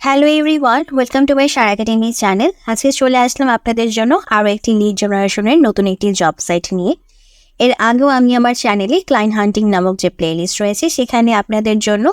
Hello everyone, welcome to my Sharah academy channel. আজকে চলে আসলাম আপনাদের জন্য আরও একটি লিড জেনারেশনের নতুন একটি জব সাইট নিয়ে। এর আগেও আমি আমার চ্যানেলে ক্লায়েন্ট হান্টিং নামক যে প্লেলিস্ট রয়েছে সেখানে আপনাদের জন্য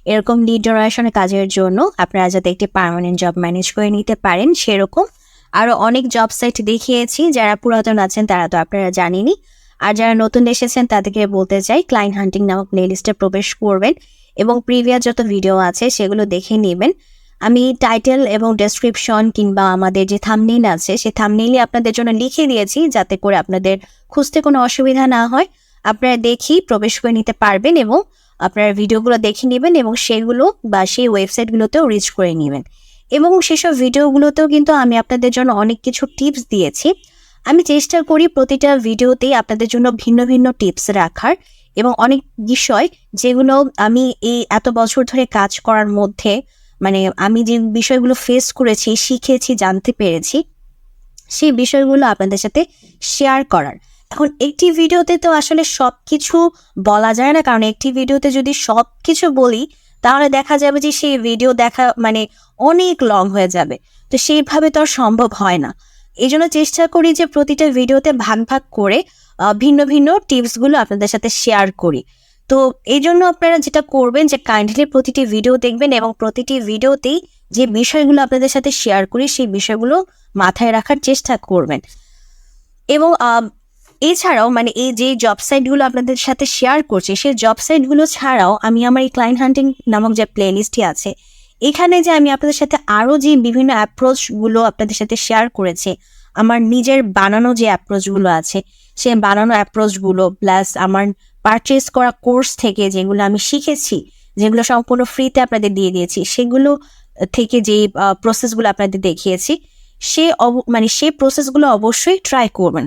এরকম লিড জেনারেশনের কাজের জন্য আপনারা যাতে একটি পার্মানেন্ট জব ম্যানেজ করে নিতে পারেন সেরকম আরও অনেক জব সাইট দেখিয়েছি। যারা পুরাতন আছেন তারা তো আপনারা জানেনই, আর যারা নতুন এসেছেন তাদেরকে বলতে চাই ক্লায়েন্ট হান্টিং নামক প্লেলিস্টে প্রবেশ করবেন এবং প্রিভিয়াস যত ভিডিও আছে সেগুলো দেখে নেবেন। আমি টাইটেল এবং ডেসক্রিপশন কিংবা আমাদের যে থাম্বনেইল আছে সেই থাম্বনেইলে আপনাদের জন্য লিখে দিয়েছি যাতে করে আপনাদের খুঁজতে কোনো অসুবিধা না হয়। আপনারা দেখেই প্রবেশ করে নিতে পারবেন এবং আপনারা ভিডিওগুলো দেখে নেবেন এবং সেগুলো বা সেই ওয়েবসাইটগুলোতেও রিচ করে নেবেন। এবং সেসব ভিডিওগুলোতেও কিন্তু আমি আপনাদের জন্য অনেক কিছু টিপস দিয়েছি। আমি চেষ্টা করি প্রতিটা ভিডিওতেই আপনাদের জন্য ভিন্ন ভিন্ন টিপস রাখার এবং অনেক বিষয় যেগুলো আমি এই এত বছর ধরে কাজ করার মধ্যে আমি যে বিষয়গুলো ফেস করেছি, শিখেছি, জানতে পেরেছি সেই বিষয়গুলো আপনাদের সাথে শেয়ার করার। এখন একটি ভিডিওতে তো আসলে সব কিছু বলা যায় না, কারণ একটি ভিডিওতে যদি সব কিছু বলি তাহলে দেখা যাবে যে সেই ভিডিও দেখা অনেক লং হয়ে যাবে, তো সেইভাবে তো আর সম্ভব হয় না। এই জন্য চেষ্টা করি যে প্রতিটা ভিডিওতে ভাগ ভাগ করে ভিন্ন ভিন্ন টিপসগুলো আপনাদের সাথে শেয়ার করি। তো এই জন্য আপনারা যেটা করবেন যে কাইন্ডলি প্রতিটি ভিডিও দেখবেন এবং প্রতিটি ভিডিওতেই যে বিষয়গুলো আপনাদের সাথে শেয়ার করি সেই বিষয়গুলো মাথায় রাখার চেষ্টা করবেন। এবং এছাড়াও এই যে জব সাইটগুলো আপনাদের সাথে শেয়ার করছি সেই জব সাইটগুলো ছাড়াও আমি আমার এই ক্লায়েন্ট হান্টিং নামক যে প্লেলিস্টটি আছে এখানে যে আমি আপনাদের সাথে আরও যে বিভিন্ন অ্যাপ্রোচগুলো আপনাদের সাথে শেয়ার করেছি, আমার নিজের বানানো যে অ্যাপ্রোচগুলো আছে সেই বানানো অ্যাপ্রোচগুলো প্লাস আমার পারচেস করা কোর্স থেকে যেগুলো আমি শিখেছি, যেগুলো সম্পূর্ণ ফ্রিতে আপনাদের দিয়ে দিয়েছি, সেগুলো থেকে যে প্রসেসগুলো আপনাদের দেখিয়েছি সেই প্রসেসগুলো অবশ্যই ট্রাই করবেন।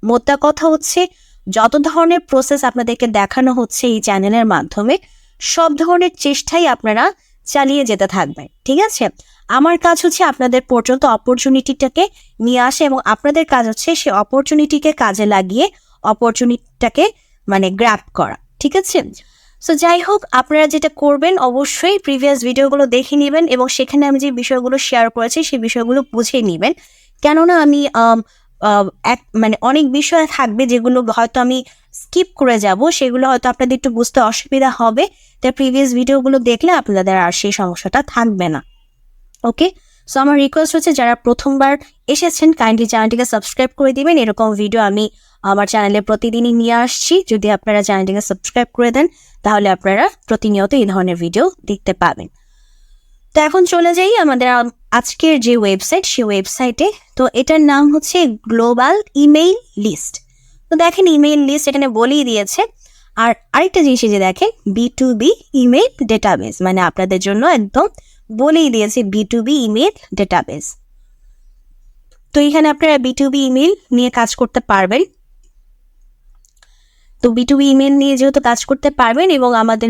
মোদ্দা কথা হচ্ছে যত ধরনের প্রসেস আপনাদেরকে দেখানো হচ্ছে এই চ্যানেলের মাধ্যমে সব ধরনের চেষ্টাই আপনারা চালিয়ে যেতে থাকবেন, ঠিক আছে? আমার কাজ হচ্ছে আপনাদের পর্যন্ত অপরচুনিটিটাকে নিয়ে আসে এবং আপনাদের কাজ হচ্ছে সেই অপরচুনিটিকে কাজে লাগিয়ে অপরচুনিটিটাকে গ্র্যাব করা, ঠিক আছে? সো যাই হোক, আপনারা যেটা করবেন অবশ্যই প্রিভিয়াস ভিডিওগুলো দেখে নেবেন এবং সেখানে আমি যে বিষয়গুলো শেয়ার করেছি সেই বিষয়গুলো বুঝে নেবেন। কেননা আমি অনেক বিষয় থাকবে যেগুলো হয়তো আমি স্কিপ করে যাব, সেগুলো হয়তো আপনাদের একটু বুঝতে অসুবিধা হবে, তাই প্রিভিয়াস ভিডিওগুলো দেখলে আপনাদের আর সেই সমস্যাটা থাকবে না। ওকে, সো আমার রিকোয়েস্ট হচ্ছে যারা প্রথমবার এসেছেন কাইন্ডলি চ্যানেলটিকে সাবস্ক্রাইব করে দিবেন। এরকম ভিডিও আমি আমার চ্যানেলে প্রতিদিনই নিয়ে আসছি। যদি আপনারা চ্যানেলটিকে সাবস্ক্রাইব করে দেন তাহলে আপনারা প্রতিনিয়ত এই ধরনের ভিডিও দেখতে পাবেন। তো এখন চলে যাই আমাদের আজকের যে ওয়েবসাইট সেই ওয়েবসাইটে। তো এটার নাম হচ্ছে গ্লোবাল ইমেইল লিস্ট। তো দেখেন ইমেইল লিস্ট এখানে বলেই দিয়েছে। আর আরেকটা জিনিস যে দেখেন B2B ইমেইল ডেটাবেস, আপনাদের জন্য একদম বলেই দিয়েছে B2B ইমেইল ডেটাবেস। তো এখানে আপনারা B2B ইমেইল নিয়ে কাজ করতে পারবেন। তো B2B ইমেইল নিয়ে যেহেতু কাজ করতে পারবেন এবং আমাদের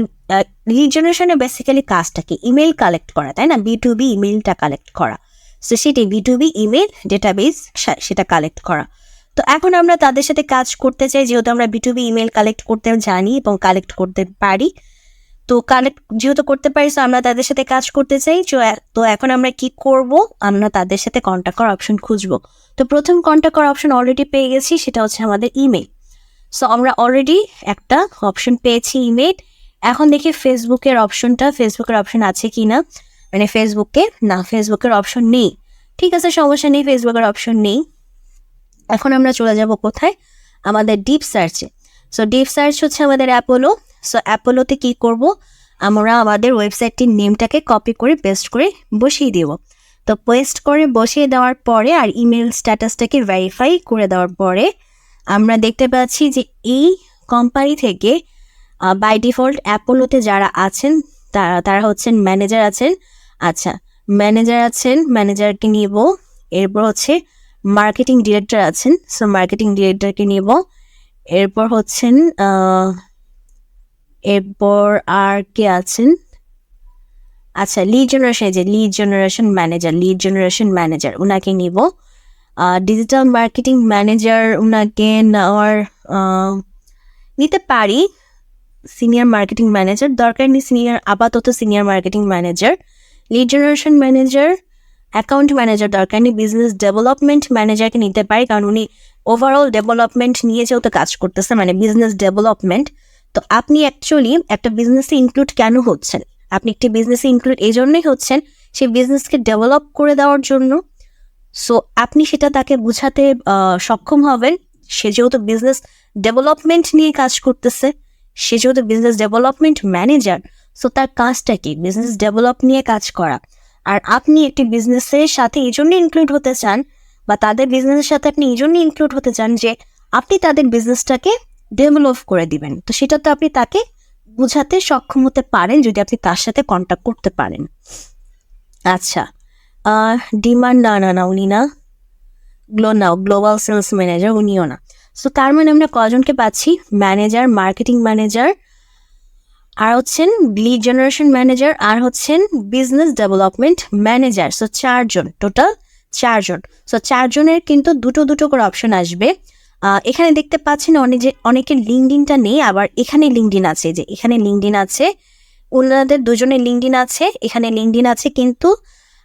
লিড জেনারেশনের বেসিক্যালি কাজটা কি ইমেইল কালেক্ট করা, তাই না? B2B ইমেইলটা কালেক্ট করা, সো সেটি B2B ইমেইল ডেটাবেস সেটা কালেক্ট করা। তো এখন আমরা তাদের সাথে কাজ করতে চাই, যেহেতু আমরা B2B ইমেইল কালেক্ট করতে জানি এবং কালেক্ট করতে পারি। তো যেহেতু করতে পারি সো আমরা তাদের সাথে কাজ করতে চাই। তো এখন আমরা কি করব, আমরা তাদের সাথে কন্ট্যাক্ট করার অপশন খুঁজবো। তো প্রথম কন্ট্যাক্ট করার অপশন অলরেডি পেয়ে গেছি, সেটা হচ্ছে আমাদের ইমেইল। সো আমরা অলরেডি একটা অপশন পেয়েছি ইমেইল। এখন দেখি ফেসবুকের অপশন আছে কি না। ফেসবুকের অপশন নেই। ঠিক আছে, সমস্যা নেই, ফেসবুকের অপশন নেই। এখন আমরা চলে যাব কোথায়, আমাদের ডিপ সার্চে। সো ডিপ সার্চ হচ্ছে আমাদের অ্যাপোলো। সো অ্যাপোলোতে কি করব, আমরা আমাদের ওয়েবসাইটটির নেমটাকে কপি করে পেস্ট করে বসিয়ে দেব। তো পেস্ট করে বসিয়ে দেওয়ার পরে আর ইমেল স্ট্যাটাসটাকে ভেরিফাই করে দেওয়ার পরে আমরা দেখতে পাচ্ছি যে এই কোম্পানি থেকে বাই ডিফল্ট অ্যাপোলোতে যারা আছেন তারা হচ্ছেন ম্যানেজার আছেন। আচ্ছা, ম্যানেজারকে নিব। এরপর হচ্ছে মার্কেটিং ডিরেক্টর আছেন, সো মার্কেটিং ডিরেক্টরকে নিব। এরপর হচ্ছেন এরপর আর কে আছেন, আচ্ছা লিড জেনারেশন ম্যানেজার ওনাকে নিব। ডিজিটাল মার্কেটিং ম্যানেজার ওনাকে নিতে পারি। সিনিয়র মার্কেটিং ম্যানেজার দরকার নেই, আপাতত senior marketing manager lead generation manager, account manager দরকার নেই, বিজনেস ডেভেলপমেন্ট ম্যানেজারকে নিতে পারি, কারণ উনি ওভারঅল ডেভেলপমেন্ট নিয়ে যেহেতু কাজ করতেছে, মানে বিজনেস ডেভেলপমেন্ট। তো আপনি অ্যাকচুয়ালি একটা বিজনেসে ইনক্লুড কেন হচ্ছেন? আপনি একটি বিজনেসে ইনক্লুড এই জন্যই হচ্ছেন সেই বিজনেসকে ডেভেলপ করে দেওয়ার জন্য। সো আপনি সেটা তাকে বোঝাতে সক্ষম হবেন। সে যেহেতু বিজনেস ডেভেলপমেন্ট নিয়ে কাজ করতেছে, সে যেহেতু বিজনেস ডেভেলপমেন্ট ম্যানেজার, সো তার কাজটা কি? বিজনেস ডেভেলপ নিয়ে কাজ করা। আর আপনি একটি বিজনেসের সাথে এই জন্য ইনক্লুড হতে চান, বা তাদের বিজনেসের সাথে আপনি এই জন্য ইনক্লুড হতে চান যে আপনি তাদের বিজনেসটাকে ডেভেলপ করে দিবেন। তো সেটা তো আপনি তাকে বোঝাতে সক্ষম হতে পারেন যদি আপনি তার সাথে কন্ট্যাক্ট করতে পারেন। আচ্ছা, ডিমান্ড না উনি না, গ্লোবাল সেলস ম্যানেজার উনিও না। সো তার মানে আমরা কজনকে পাচ্ছি? ম্যানেজার, মার্কেটিং ম্যানেজার, আর হচ্ছেন লিড জেনারেশন ম্যানেজার, আর হচ্ছেন বিজনেস ডেভেলপমেন্ট ম্যানেজার। সো 4 জন, টোটাল 4 জন। সো 4 জনের কিন্তু দুটো করে অপশন আসবে। এখানে দেখতে পাচ্ছেন অনেকের লিঙ্কডিনটা নেই, আবার এখানে লিঙ্কডিন আছে, যে এখানে লিঙ্কডিন আছে, ওনাদের দুজনের লিঙ্কডিন আছে, এখানে লিঙ্কডিন আছে, কিন্তু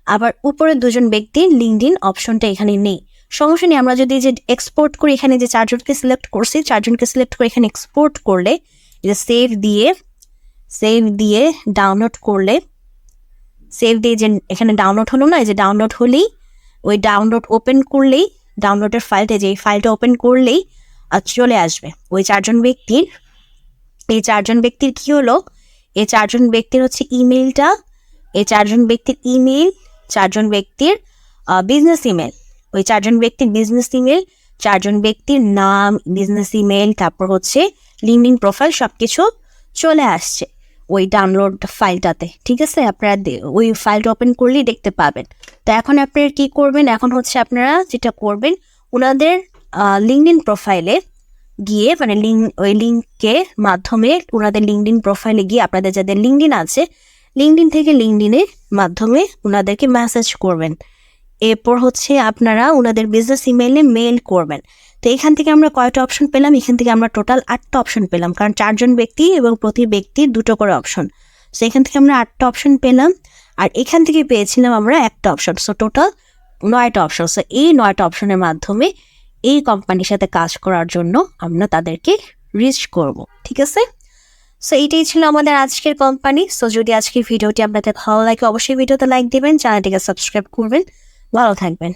আবার উপরে 2 জন ব্যক্তির লিঙ্কডিন অপশনটা এখানে নেই। সমস্যা নেই, আমরা যদি যে এক্সপোর্ট করি, এখানে যে 4 জনকে সিলেক্ট করছি, 4 জনকে সিলেক্ট করে এখানে এক্সপোর্ট করলে, যে সেভ দিয়ে ডাউনলোড করলে, সেভ দিয়ে যে এখানে ডাউনলোড হলো না, এই যে ডাউনলোড হলেই, ওই ডাউনলোড ওপেন করলেই, ডাউনলোডের ফাইলটা, যে এই ফাইলটা ওপেন করলেই চলে আসবে ওই 4 জন ব্যক্তির। এই 4 জন ব্যক্তির কি হলো? এই 4 জন ব্যক্তির হচ্ছে ইমেইলটা, এই 4 জন ব্যক্তির ইমেইল, 4 জন ব্যক্তির বিজনেস ইমেল, ওই 4 জন ব্যক্তির বিজনেস ইমেল, 4 জন ব্যক্তির নাম, বিজনেস ইমেল, তারপর হচ্ছে লিঙ্কডিন প্রোফাইল, সব কিছু চলে আসছে ওই ডাউনলোড ফাইলটাতে। ঠিক আছে, আপনারা ওই ফাইলটা ওপেন করলেই দেখতে পাবেন। তো এখন আপনারা কি করবেন? এখন হচ্ছে আপনারা যেটা করবেন, ওনাদের লিঙ্কডিন প্রোফাইলে গিয়ে, মানে ওই লিঙ্কের মাধ্যমে ওনাদের লিঙ্কডিন প্রোফাইলে গিয়ে, আপনাদের যাদের লিঙ্কডিন আছে, লিঙ্কডিন থেকে লিঙ্কডিনের মাধ্যমে ওনাদেরকে মেসেজ করবেন। এরপর হচ্ছে আপনারা ওনাদের বিজনেস ইমেইলে মেইল করবেন। তো এখান থেকে আমরা কয়টা অপশন পেলাম? এখান থেকে আমরা টোটাল 8টা অপশন পেলাম, কারণ 4 জন ব্যক্তি এবং প্রতি ব্যক্তির 2টো করে অপশন। সো এখান থেকে আমরা 8টা অপশন পেলাম, আর এখান থেকে পেয়েছিলাম আমরা একটা অপশন। সো টোটাল 9টা অপশন। সো এই 9টা অপশনের মাধ্যমে এই কোম্পানির সাথে কাজ করার জন্য আমরা তাদেরকে রিচ করব। ঠিক আছে, সো এইটাই ছিল আমাদের আজকের কোম্পানি। সো যদি আজকের ভিডিওটি আপনাদের ভালো লাগে, অবশ্যই ভিডিওতে লাইক দিবেন, চ্যানেলটিকে সাবস্ক্রাইব করবেন। ভালো থাকবেন।